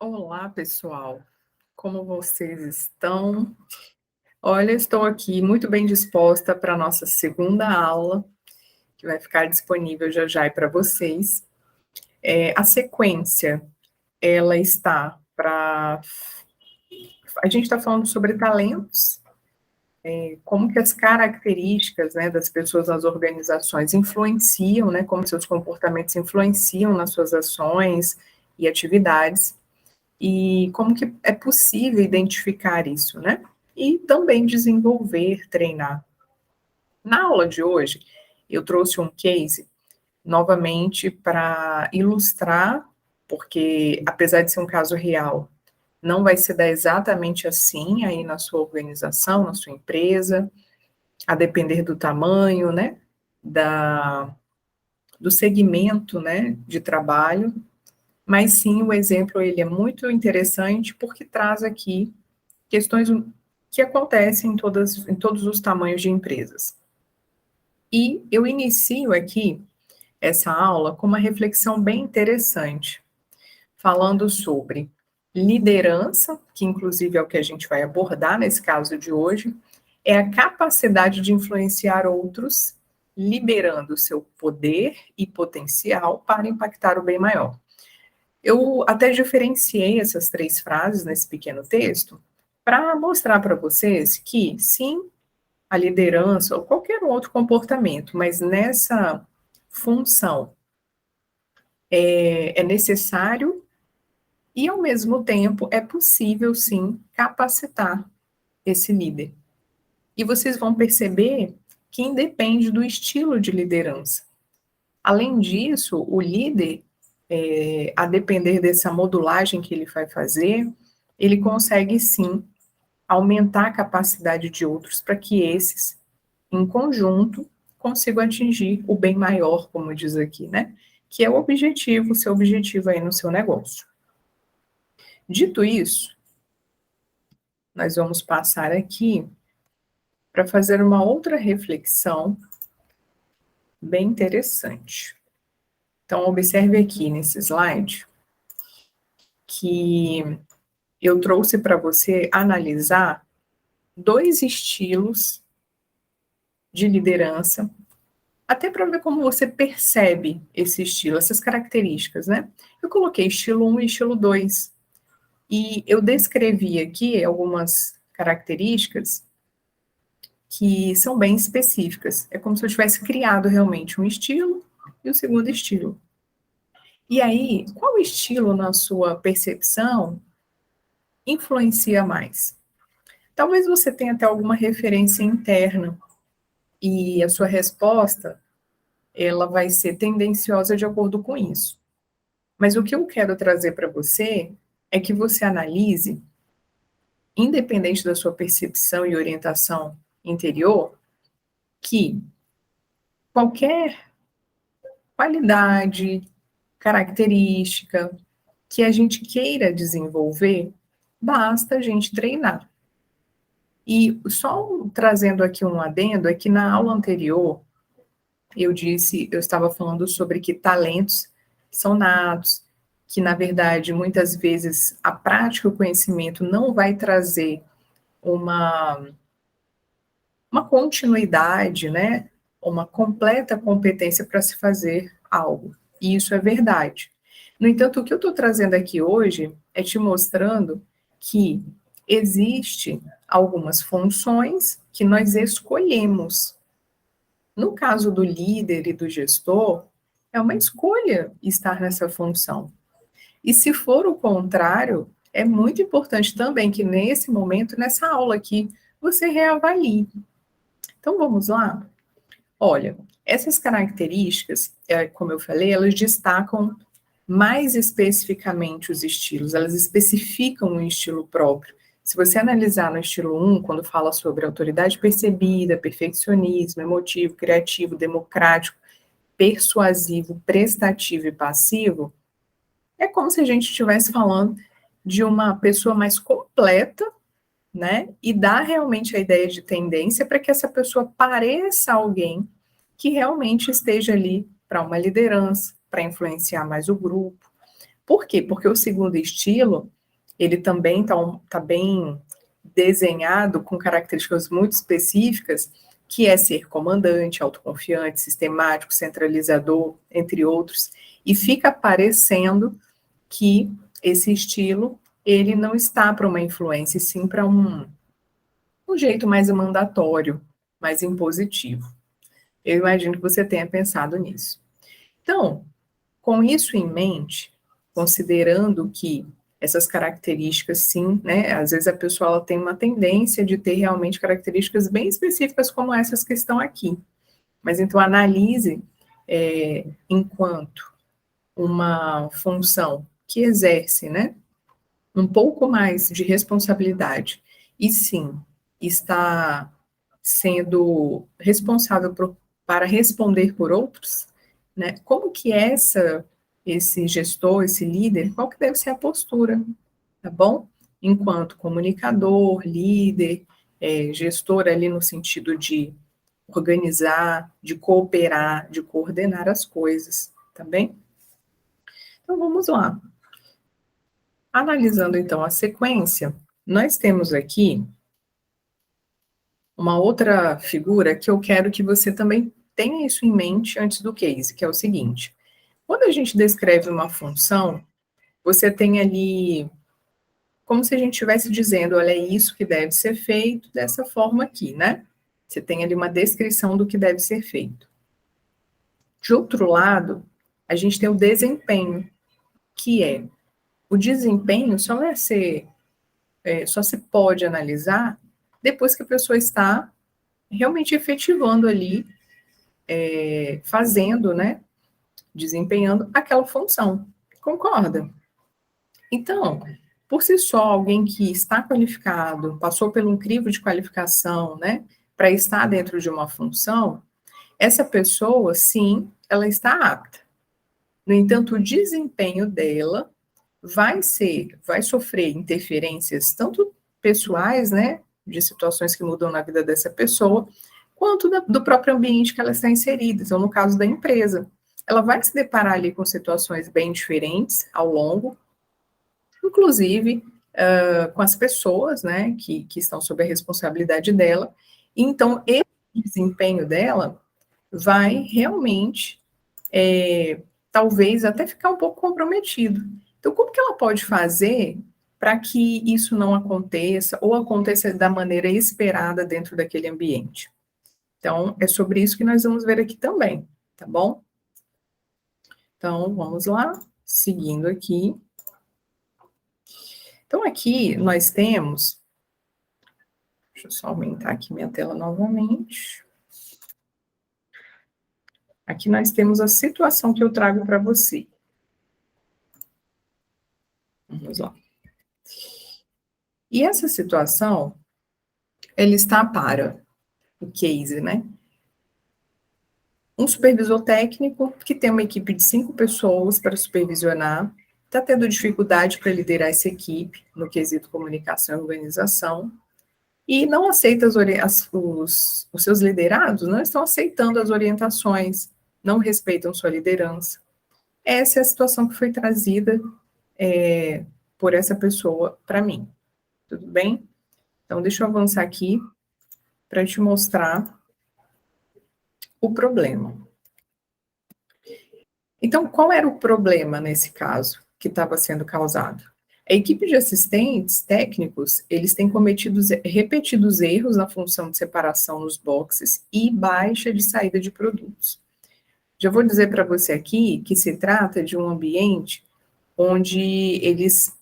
Olá, pessoal. Como vocês estão? Olha, estou aqui muito bem disposta para a nossa segunda aula, que vai ficar disponível já já para vocês. A sequência, ela está para... A gente está falando sobre talentos, como que as características, né, das pessoas nas organizações influenciam, né, como seus comportamentos influenciam nas suas ações e atividades. E como que é possível identificar isso, né? E também desenvolver, treinar. Na aula de hoje, eu trouxe um case novamente para ilustrar, porque apesar de ser um caso real, não vai se dar exatamente assim aí na sua organização, na sua empresa, a depender do tamanho, né? Da, do segmento, né, de trabalho, mas sim o exemplo ele é muito interessante porque traz aqui questões que acontecem em todos os tamanhos de empresas. E eu inicio aqui essa aula com uma reflexão bem interessante, falando sobre liderança, que inclusive é o que a gente vai abordar nesse caso de hoje, é a capacidade de influenciar outros, liberando seu poder e potencial para impactar o bem maior. Eu até diferenciei essas três frases nesse pequeno texto para mostrar para vocês que, sim, a liderança ou qualquer outro comportamento, mas nessa função é necessário e, ao mesmo tempo, é possível, sim, capacitar esse líder. E vocês vão perceber que independe do estilo de liderança. Além disso, o líder, a depender dessa modulagem que ele vai fazer, ele consegue sim aumentar a capacidade de outros para que esses, em conjunto, consigam atingir o bem maior, como diz aqui, né? Que é o objetivo, o seu objetivo aí no seu negócio. Dito isso, nós vamos passar aqui para fazer uma outra reflexão bem interessante. Então, observe aqui nesse slide que eu trouxe para você analisar dois estilos de liderança, até para ver como você percebe esse estilo, essas características, né? Eu coloquei estilo 1 e estilo 2, e eu descrevi aqui algumas características que são bem específicas. É como se eu tivesse criado realmente um estilo e o segundo estilo. E aí, qual estilo na sua percepção influencia mais? Talvez você tenha até alguma referência interna e a sua resposta ela vai ser tendenciosa de acordo com isso. Mas o que eu quero trazer para você é que você analise, independente da sua percepção e orientação interior, que qualquer qualidade, característica que a gente queira desenvolver, basta a gente treinar. E só trazendo aqui um adendo, é que na aula anterior, eu estava falando sobre que talentos são natos, que na verdade, muitas vezes, a prática e o conhecimento não vai trazer uma, uma continuidade, né? Uma completa competência para se fazer algo. E isso é verdade. No entanto, o que eu estou trazendo aqui hoje é te mostrando que existe algumas funções que nós escolhemos. No caso do líder e do gestor, é uma escolha estar nessa função. E se for o contrário, é muito importante também que nesse momento, nessa aula aqui, você reavalie. Então vamos lá? Olha, essas características, como eu falei, elas destacam mais especificamente os estilos, elas especificam um estilo próprio. Se você analisar no estilo 1, quando fala sobre autoridade percebida, perfeccionismo, emotivo, criativo, democrático, persuasivo, prestativo e passivo, é como se a gente estivesse falando de uma pessoa mais completa, né? E dá realmente a ideia de tendência para que essa pessoa pareça alguém que realmente esteja ali para uma liderança, para influenciar mais o grupo, Por quê? Porque o segundo estilo, ele também tá bem desenhado com características muito específicas, que é ser comandante, autoconfiante, sistemático, centralizador, entre outros, e fica parecendo que esse estilo, ele não está para uma influência, e sim para um jeito mais mandatório, mais impositivo. Eu imagino que você tenha pensado nisso. Então, com isso em mente, considerando que essas características, sim, né, às vezes a pessoa ela tem uma tendência de ter realmente características bem específicas como essas que estão aqui. Mas então analise enquanto uma função que exerce, né, um pouco mais de responsabilidade e sim está sendo responsável para responder por outros, né? Como que esse gestor, esse líder, qual que deve ser a postura, tá bom? Enquanto comunicador, líder, gestor ali no sentido de organizar, de cooperar, de coordenar as coisas, tá bem? Então vamos lá. Analisando então a sequência, nós temos aqui uma outra figura que eu quero que você também tenha isso em mente antes do case, que é o seguinte: quando a gente descreve uma função, você tem ali como se a gente estivesse dizendo, olha, é isso que deve ser feito dessa forma aqui, né? Você tem ali uma descrição do que deve ser feito. De outro lado, a gente tem o desempenho, que é o desempenho só se pode analisar depois que a pessoa está realmente efetivando ali, fazendo, né, desempenhando aquela função. Concorda? Então, por si só, alguém que está qualificado, passou por um crivo de qualificação, né, para estar dentro de uma função, essa pessoa, sim, ela está apta. No entanto, o desempenho dela vai sofrer interferências tanto pessoais, né, de situações que mudam na vida dessa pessoa, quanto do próprio ambiente que ela está inserida. Então, no caso da empresa, ela vai se deparar ali com situações bem diferentes ao longo, inclusive com as pessoas, né, que estão sob a responsabilidade dela. Então, esse desempenho dela vai realmente, talvez, até ficar um pouco comprometido. Então, como que ela pode fazer para que isso não aconteça ou aconteça da maneira esperada dentro daquele ambiente? Então, é sobre isso que nós vamos ver aqui também, tá bom? Então, vamos lá, seguindo aqui. Então, aqui nós temos, deixa eu só aumentar aqui minha tela novamente. Aqui nós temos a situação que eu trago para você. Vamos lá. E essa situação, ele está para o case, né? Um supervisor técnico que tem uma equipe de 5 pessoas para supervisionar, está tendo dificuldade para liderar essa equipe no quesito comunicação e organização, e não aceita os seus liderados, não estão aceitando as orientações, não respeitam sua liderança. Essa é a situação que foi trazida por essa pessoa para mim. Tudo bem? Então, deixa eu avançar aqui para te mostrar o problema. Então, qual era o problema nesse caso que estava sendo causado? A equipe de assistentes técnicos, eles têm cometido repetidos erros na função de separação nos boxes e baixa de saída de produtos. Já vou dizer para você aqui que se trata de um ambiente onde eles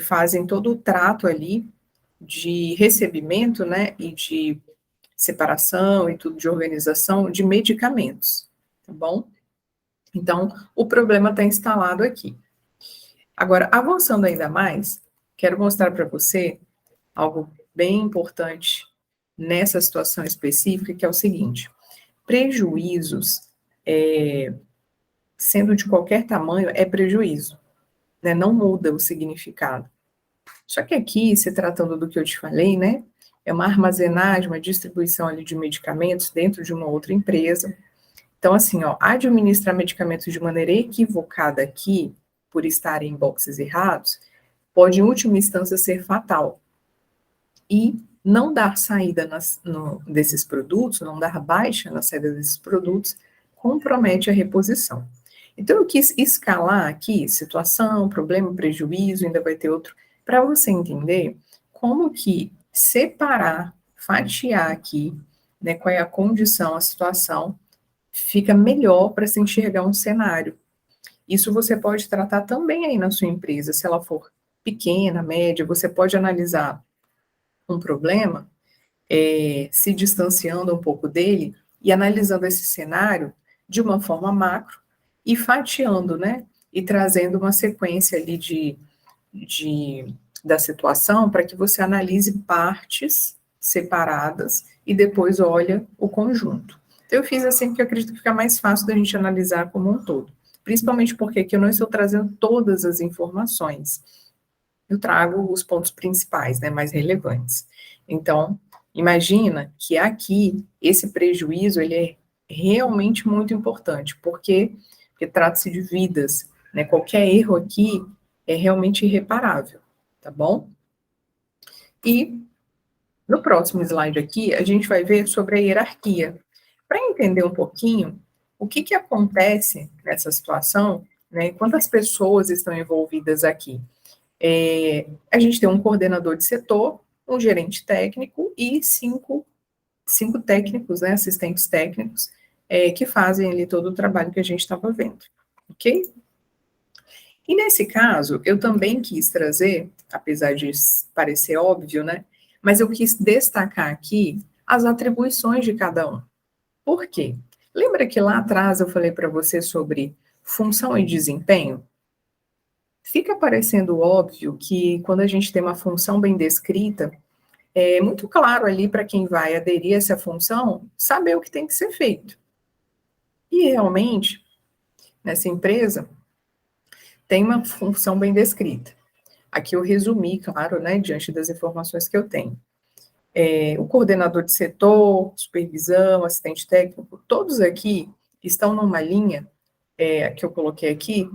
fazem todo o trato ali de recebimento, né, e de separação e tudo de organização de medicamentos, tá bom? Então, o problema está instalado aqui. Agora, avançando ainda mais, quero mostrar para você algo bem importante nessa situação específica, que é o seguinte: prejuízos, sendo de qualquer tamanho, é prejuízo, né? Não muda o significado. Só que aqui, se tratando do que eu te falei, né? É uma armazenagem, uma distribuição ali de medicamentos dentro de uma outra empresa. Então, assim, ó, administrar medicamentos de maneira equivocada aqui por estarem em boxes errados, pode, em última instância, ser fatal. E não dar saída desses produtos, não dar baixa na saída desses produtos, compromete a reposição. Então, eu quis escalar aqui situação, problema, prejuízo, ainda vai ter outro, para você entender como que separar, fatiar aqui, né, qual é a condição, a situação, fica melhor para se enxergar um cenário. Isso você pode tratar também aí na sua empresa, se ela for pequena, média, você pode analisar um problema, se distanciando um pouco dele e analisando esse cenário de uma forma macro e fatiando, né? E trazendo uma sequência ali da situação para que você analise partes separadas e depois olha o conjunto. Então, eu fiz assim porque eu acredito que fica mais fácil da gente analisar como um todo. Principalmente porque aqui eu não estou trazendo todas as informações. Eu trago os pontos principais, né, mais relevantes. Então, imagina que aqui esse prejuízo ele é realmente muito importante, porque trata-se de vidas, né? Qualquer erro aqui é realmente irreparável, tá bom? E no próximo slide aqui, a gente vai ver sobre a hierarquia. Para entender um pouquinho o que acontece nessa situação, né? Quantas pessoas estão envolvidas aqui? A gente tem um coordenador de setor, um gerente técnico e cinco técnicos, né, assistentes técnicos, que fazem ali todo o trabalho que a gente estava vendo, ok? E nesse caso, eu também quis trazer, apesar de parecer óbvio, né, mas eu quis destacar aqui as atribuições de cada um. Por quê? Lembra que lá atrás eu falei para você sobre função e desempenho? Fica parecendo óbvio que quando a gente tem uma função bem descrita, é muito claro ali para quem vai aderir a essa função saber o que tem que ser feito. E realmente, nessa empresa, tem uma função bem descrita. Aqui eu resumi, claro, né, diante das informações que eu tenho. O coordenador de setor, supervisão, assistente técnico, todos aqui estão numa linha, que eu coloquei aqui,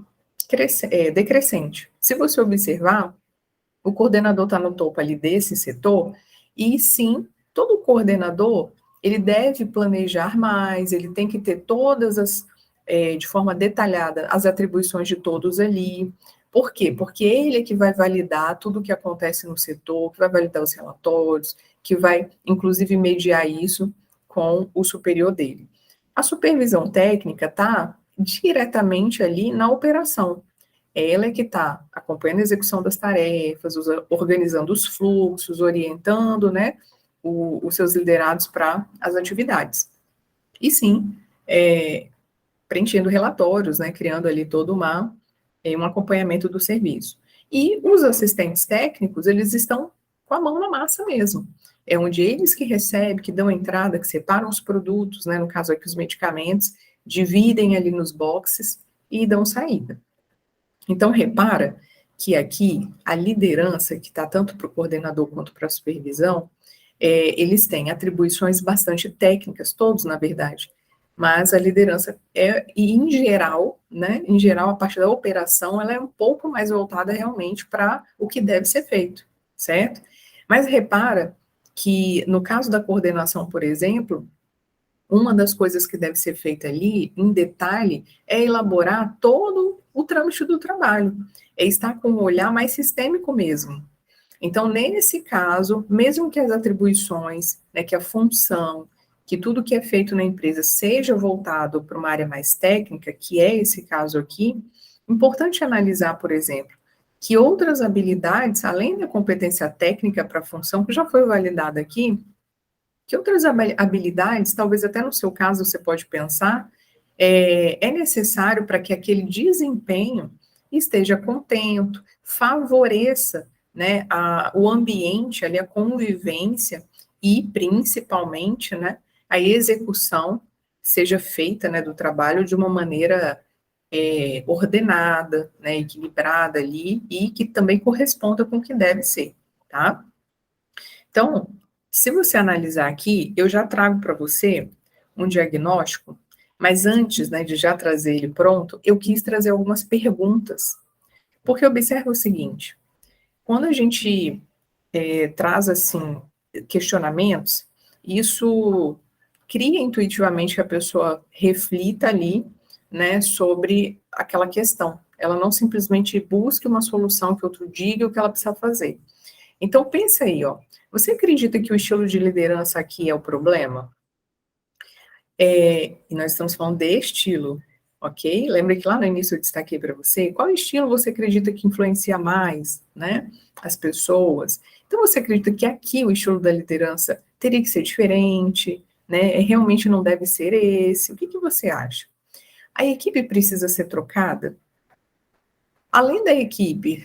decrescente. Se você observar, o coordenador está no topo ali desse setor, e sim, todo coordenador, ele deve planejar mais, ele tem que ter todas de forma detalhada, as atribuições de todos ali. Por quê? Porque ele é que vai validar tudo o que acontece no setor, que vai validar os relatórios, que vai, inclusive, mediar isso com o superior dele. A supervisão técnica está diretamente ali na operação. Ela é que está acompanhando a execução das tarefas, organizando os fluxos, orientando, né, os seus liderados para as atividades. E sim, preenchendo relatórios, né, criando ali todo um acompanhamento do serviço. E os assistentes técnicos, eles estão com a mão na massa mesmo. É onde eles que recebem, que dão entrada, que separam os produtos, né, no caso aqui os medicamentos, dividem ali nos boxes e dão saída. Então, repara que aqui a liderança, que está tanto para o coordenador quanto para a supervisão, eles têm atribuições bastante técnicas, todos, na verdade, mas a liderança e em geral, né, em geral, a parte da operação, ela é um pouco mais voltada realmente para o que deve ser feito, certo? Mas repara que, no caso da coordenação, por exemplo, uma das coisas que deve ser feita ali, em detalhe, é elaborar todo o trâmite do trabalho, é estar com um olhar mais sistêmico mesmo. Então, nesse caso, mesmo que as atribuições, né, que a função, que tudo que é feito na empresa seja voltado para uma área mais técnica, que é esse caso aqui, importante analisar, por exemplo, que outras habilidades, além da competência técnica para a função, que já foi validada aqui, que outras habilidades, talvez até no seu caso você pode pensar, é necessário para que aquele desempenho esteja contento, favoreça, né, o ambiente, ali, a convivência e, principalmente, né, a execução seja feita, né, do trabalho de uma maneira ordenada, né, equilibrada ali e que também corresponda com o que deve ser, tá? Então, se você analisar aqui, eu já trago para você um diagnóstico, mas antes, né, de já trazer ele pronto, eu quis trazer algumas perguntas Porque observa o seguinte, quando a gente traz, assim, questionamentos, isso cria intuitivamente que a pessoa reflita ali, né, sobre aquela questão. Ela não simplesmente busque uma solução que outro diga o que ela precisa fazer. Então pensa aí, ó, você acredita que o estilo de liderança aqui é o problema? E nós estamos falando de estilo, ok? Lembra que lá no início eu destaquei para você, qual estilo você acredita que influencia mais, né, as pessoas? Então você acredita que aqui o estilo da liderança teria que ser diferente, né, realmente não deve ser esse? O que que você acha? A equipe precisa ser trocada? Além da equipe,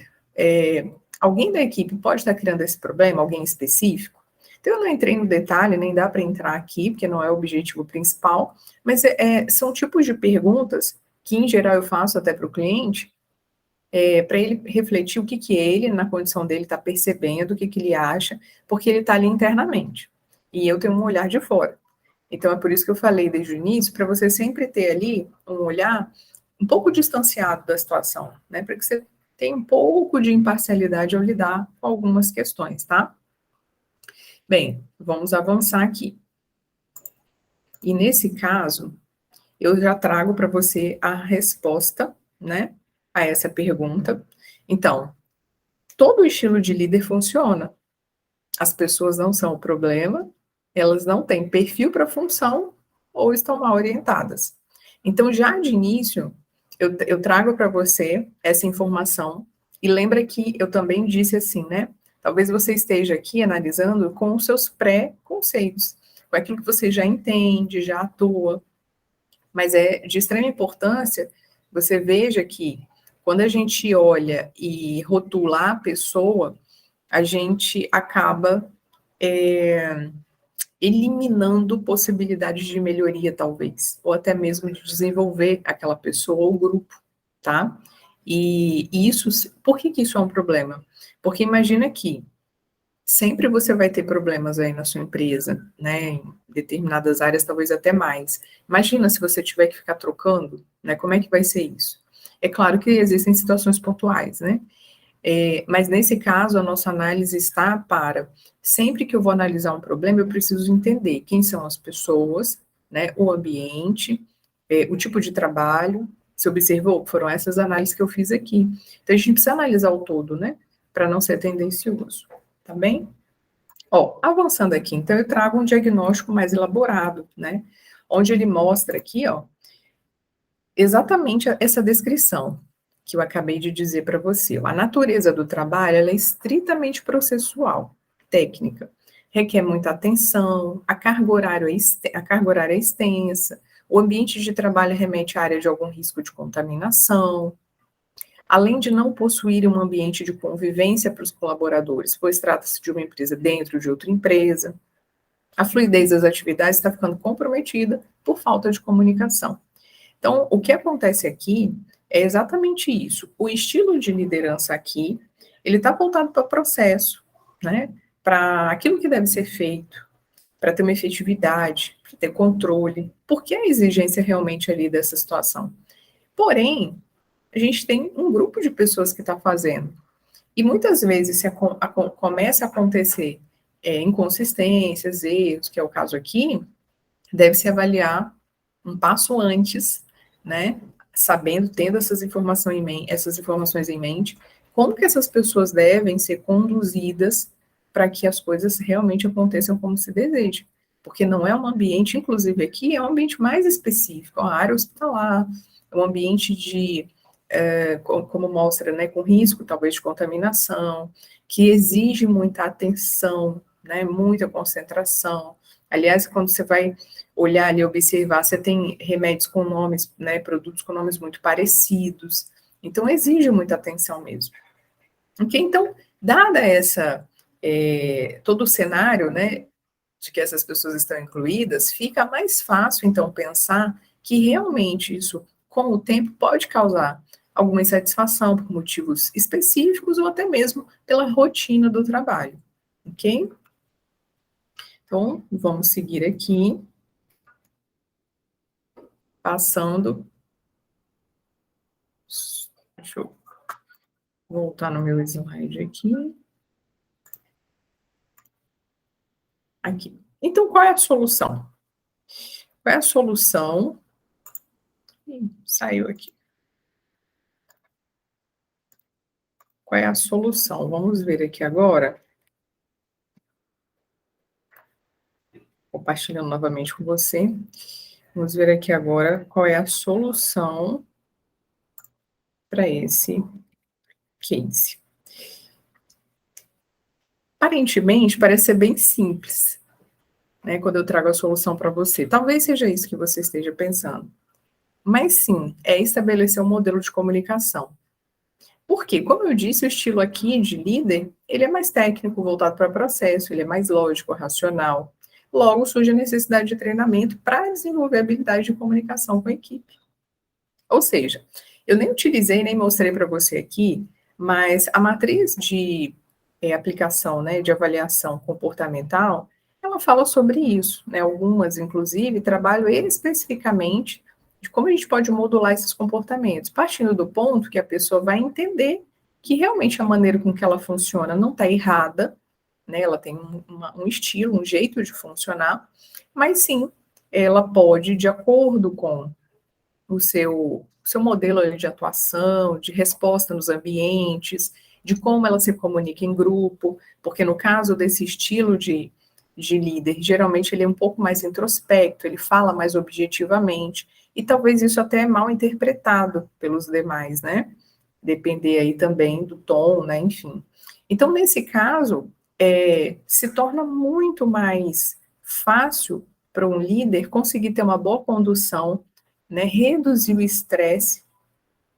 alguém da equipe pode estar criando esse problema, alguém específico? Então, eu não entrei no detalhe, nem dá para entrar aqui, porque não é o objetivo principal, mas são tipos de perguntas que, em geral, eu faço até para o cliente, para ele refletir o que, que ele, na condição dele, está percebendo, o que, que ele acha, porque ele está ali internamente. E eu tenho um olhar de fora. Então, é por isso que eu falei desde o início, para você sempre ter ali um olhar um pouco distanciado da situação, né? Para que você tenha um pouco de imparcialidade ao lidar com algumas questões, tá? Bem, vamos avançar aqui. E nesse caso, eu já trago para você a resposta, né, a essa pergunta. Então, todo estilo de líder funciona. As pessoas não são o problema, elas não têm perfil para a função ou estão mal orientadas. Então, já de início, eu trago para você essa informação e lembra que eu também disse assim, né? Talvez você esteja aqui analisando com os seus pré-conceitos, com aquilo que você já entende, já atua, mas é de extrema importância você veja que quando a gente olha e rotula a pessoa, a gente acaba eliminando possibilidades de melhoria, talvez, ou até mesmo de desenvolver aquela pessoa ou grupo, tá? E isso, por que que isso é um problema? Porque imagina que sempre você vai ter problemas aí na sua empresa, né? Em determinadas áreas, talvez até mais. Imagina se você tiver que ficar trocando, né? Como é que vai ser isso? É claro que existem situações pontuais, né? Mas nesse caso, a nossa análise está para, sempre que eu vou analisar um problema, eu preciso entender quem são as pessoas, né, o ambiente, o tipo de trabalho. Você observou? Foram essas análises que eu fiz aqui. Então, a gente precisa analisar o todo, né, para não ser tendencioso, tá bem? Ó, avançando aqui, então, eu trago um diagnóstico mais elaborado, né, onde ele mostra aqui, ó, exatamente essa descrição que eu acabei de dizer para você. A natureza do trabalho ela é estritamente processual, técnica, requer muita atenção, a carga horária é extensa, o ambiente de trabalho remete à área de algum risco de contaminação, além de não possuir um ambiente de convivência para os colaboradores, pois trata-se de uma empresa dentro de outra empresa, a fluidez das atividades está ficando comprometida por falta de comunicação. Então, o que acontece aqui é exatamente isso. O estilo de liderança aqui, ele está voltado para o processo, né? Para aquilo que deve ser feito, para ter uma efetividade, para ter controle. Por que a exigência realmente ali dessa situação? Porém, a gente tem um grupo de pessoas que está fazendo. E muitas vezes se começa a acontecer inconsistências, erros, que é o caso aqui, deve-se avaliar um passo antes, né? Sabendo, tendo essas informações em mente, como que essas pessoas devem ser conduzidas para que as coisas realmente aconteçam como se deseja. Porque não é um ambiente, inclusive aqui, é um ambiente mais específico, a área hospitalar, é um ambiente de, como mostra, né, com risco talvez de contaminação, que exige muita atenção, né, muita concentração. Aliás, quando você vai olhar ali, observar, você tem remédios com nomes, né, produtos com nomes muito parecidos, então exige muita atenção mesmo. Ok? Então, dada todo o cenário, né, de que essas pessoas estão incluídas, fica mais fácil, então, pensar que realmente isso, com o tempo, pode causar alguma insatisfação por motivos específicos ou até mesmo pela rotina do trabalho, ok? Então, vamos seguir aqui, passando. Deixa eu voltar no meu slide aqui. Aqui. Então, qual é a solução? Qual é a solução? Saiu aqui. Qual é a solução? Vamos ver aqui agora. Compartilhando novamente com você. Vamos ver aqui agora qual é a solução para esse case. Aparentemente, parece ser bem simples, né, quando eu trago a solução para você. Talvez seja isso que você esteja pensando. Mas sim, é estabelecer um modelo de comunicação. Porque, como eu disse, o estilo aqui de líder, ele é mais técnico, voltado para processo, ele é mais lógico, racional. Logo, surge a necessidade de treinamento para desenvolver habilidade de comunicação com a equipe. Ou seja, eu nem utilizei, nem mostrei para você aqui, mas a matriz de aplicação, né, de avaliação comportamental, ela fala sobre isso, né? Algumas, inclusive, trabalham especificamente de como a gente pode modular esses comportamentos, partindo do ponto que a pessoa vai entender que realmente a maneira com que ela funciona não está errada, né? Ela tem um estilo, um jeito de funcionar, mas sim, ela pode, de acordo com o seu modelo de atuação, de resposta nos ambientes, de como ela se comunica em grupo, porque no caso desse estilo de líder, geralmente ele é um pouco mais introspecto, ele fala mais objetivamente, e talvez isso até é mal interpretado pelos demais, né? Depender aí também do tom, né? Enfim. Então, nesse caso, se torna muito mais fácil para um líder conseguir ter uma boa condução, né, reduzir o estresse,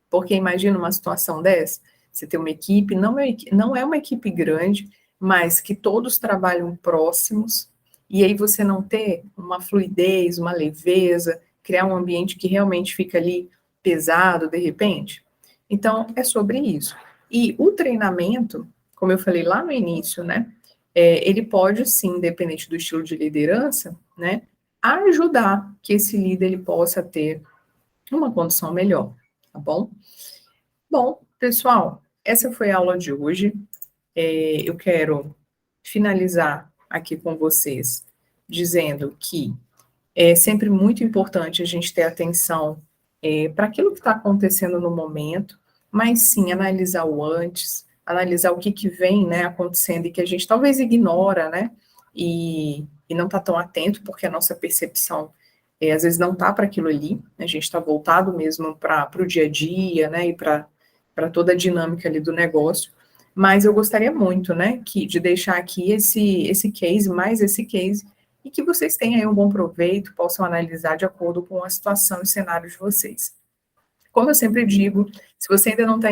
porque imagina uma situação dessa, você tem uma equipe, não é uma equipe grande, mas que todos trabalham próximos, e aí você não ter uma fluidez, uma leveza, criar um ambiente que realmente fica ali pesado de repente. Então, é sobre isso. E o treinamento, como eu falei lá no início, né, ele pode sim, independente do estilo de liderança, né, ajudar que esse líder ele possa ter uma condição melhor, tá bom? Bom, pessoal, essa foi a aula de hoje. Eu quero finalizar aqui com vocês dizendo que é sempre muito importante a gente ter atenção para aquilo que está acontecendo no momento, mas sim analisar o antes, analisar o que vem, né, acontecendo e que a gente talvez ignora, né, e não está tão atento porque a nossa percepção às vezes não está para aquilo ali, a gente está voltado mesmo para o dia a dia, né, e para toda a dinâmica ali do negócio. Mas eu gostaria muito, né, de deixar aqui esse case, mais esse case, e que vocês tenham aí um bom proveito, possam analisar de acordo com a situação e o cenário de vocês. Como eu sempre digo, se você ainda não está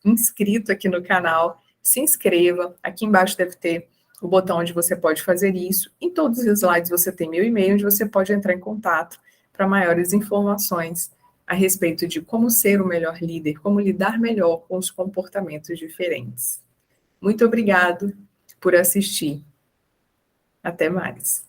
inscrito aqui no canal, se inscreva. Aqui embaixo deve ter o botão onde você pode fazer isso. Em todos os slides você tem meu e-mail, onde você pode entrar em contato para maiores informações a respeito de como ser o melhor líder, como lidar melhor com os comportamentos diferentes. Muito obrigado por assistir. Até mais.